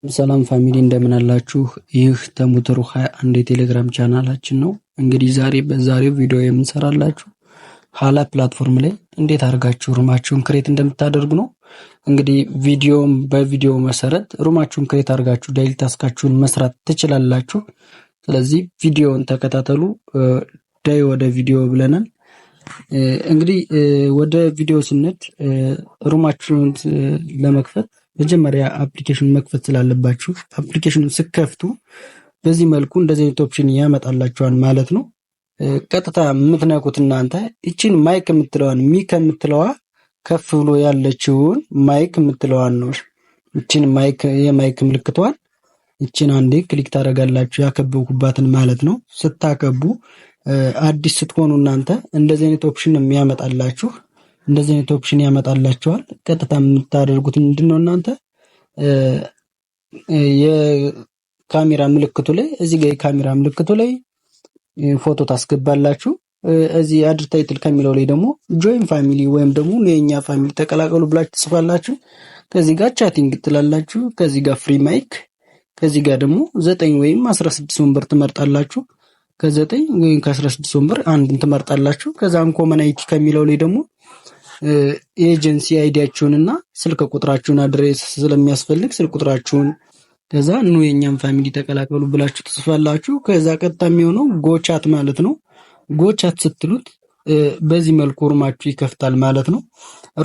ሰላም ፋሚሊ እንደምን አላችሁ? ይህ ተሙትሩ 21 የቴሌግራም ቻናላችን ነው። እንግዲህ በዛሬው ቪዲዮ የምንሰራላችሁ ሀላ ፕላትፎርም ላይ እንዴት አድርጋችሁ ሩማችሁን ክሬት እንደምታደርጉ ነው። እንግዲህ በቪዲዮ መሰረት ሩማችሁን ክሬት አድርጋችሁ ዳይሊ ታስካችሁን መስራት ትችላላችሁ። ስለዚህ ቪዲዮውን ተከታተሉ። ወደ ቪዲዮ ብለናል። እንግዲህ ወደ ቪዲዮ ስንሄድ ሩማችሁን ለመክፈት መጀመሪያ አፕሊኬሽኑን መክፈት ስላለባችሁ አፕሊኬሽኑን ስከፍቱ በዚህ መልኩ እንደዚህ አይነት ኦፕሽን ያመጣላችኋል ማለት ነው። ቀጥታ የምትነኩት እናንተ እቺን ማይክ የምትለዋን ከምትለዋ ከፍ ብሎ ያለችውን ማይክ የምትለዋን ነው። እቺን ማይክ የማይክ ምልክቷን እቺን አንዴ ክሊክ ታደርጋላችሁ፣ ያከበብኩባትን ማለት ነው። ስታከቡ አዲስ ስትሆኑ እናንተ እንደዚህ አይነት ኦፕሽን የሚያመጣላችሁ እንደዚህ አይነት ኦፕሽን ያመጣላችኋል። ቀጥታ የምታደርጉት ምንድነው እናንተ የካሜራ ምልክቱ ላይ እዚህ ጋር የካሜራ ምልክቱ ላይ ፎቶ ታስገባላችሁ። እዚህ አድ ታይትል ከሚለው ላይ ደግሞ ጆይን ፋሚሊ ወይም ደግሞ የኛ ፋሚሊ ተቀላቀሉ ብላችሁ ትጽፋላችሁ። ከዚህ ጋር ቻቲንግ ትላላችሁ። ከዚህ ጋር ፍሪ ማይክ፣ ከዚህ ጋር ደግሞ 9 ወይም 16 ወንበር ትመርጣላችሁ። ከ9 ወይም ከ16 ወንበር አንድን ትመርጣላችሁ። ከዛም ኮመን አይቲ ከሚለው ላይ ደግሞ ኤጀንሲ አይዲያችሁንና ስልክ ቁጥራችሁን አድሬስ ስለሚያስፈልግ ስልክ ቁጥራችሁን ከዛ የኛን ፋሚሊ ተቀላቀሉ ብላችሁ ትጽፋላችሁ። ከዛ ቀጥታ የሚሆነው ጎቻት ማለት ነው። ጎቻት ስትሉት በዚህ መልኩ ሩማችሁ ይከፍታል ማለት ነው።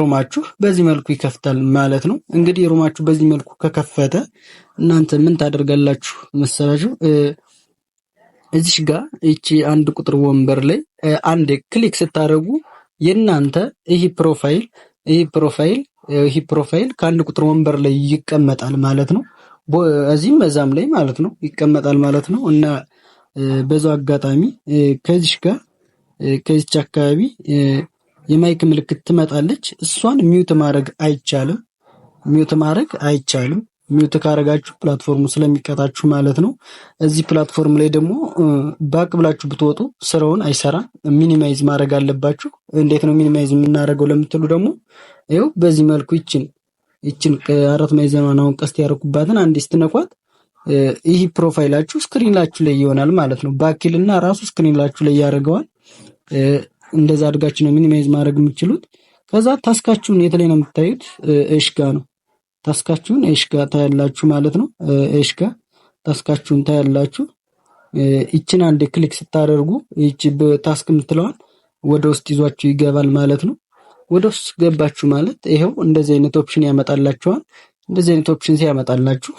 ሩማችሁ በዚህ መልኩ ይከፍታል ማለት ነው። እንግዲህ ሩማችሁ በዚህ መልኩ ከከፈተ እናንተ ምን ታደርጋላችሁ መሰላችሁ? እዚህ ጋር እቺ አንድ ቁጥር ወንበር ላይ አንድ ክሊክ ስታደርጉ የናንተ ይሄ ፕሮፋይል ከአንድ ቁጥር ወንበር ላይ ይቀመጣል ማለት ነው። እዚህም በዛም ላይ ማለት ነው ይቀመጣል ማለት ነው። እና በዛው አጋጣሚ ከዚች አካባቢ የማይክ ምልክት ትመጣለች። እሷን ሚውት ማድረግ አይቻልም። ሚውት ካረጋችሁ ፕላትፎርሙ ስለሚቀጣችሁ ማለት ነው። እዚህ ፕላትፎርም ላይ ደግሞ ባክ ብላችሁ ብትወጡ ስራውን አይሰራም። ሚኒማይዝ ማድረግ አለባችሁ። እንዴት ነው ሚኒማይዝ የምናደርገው ለምትሉ ደግሞ ይኸው በዚህ መልኩ ይችን አራት ማዕዘኗን አሁን ቀስት ያደረኩባትን አንዴ ስትነኳት ይህ ፕሮፋይላችሁ ስክሪንላችሁ ላይ ይሆናል ማለት ነው። ባኪልና ራሱ ስክሪንላችሁ ላይ ያደርገዋል። እንደዛ አድርጋችሁ ነው ሚኒማይዝ ማድረግ የምትችሉት። ከዛ ታስካችሁን የት ላይ ነው የምታዩት? እሽጋ ነው። ታስካችሁን እሽጋ ታያላችሁ ማለት ነው። እሽጋ ታስካችሁን ታያላችሁ። ይችን አንድ ክሊክ ስታደርጉ ይቺ በታስክ የምትለዋል ወደ ውስጥ ይዟችሁ ይገባል ማለት ነው። ወደ ውስጥ ገባችሁ ማለት ይሄው እንደዚህ አይነት ኦፕሽን ያመጣላችኋል። እንደዚህ አይነት ኦፕሽን ሲያመጣላችሁ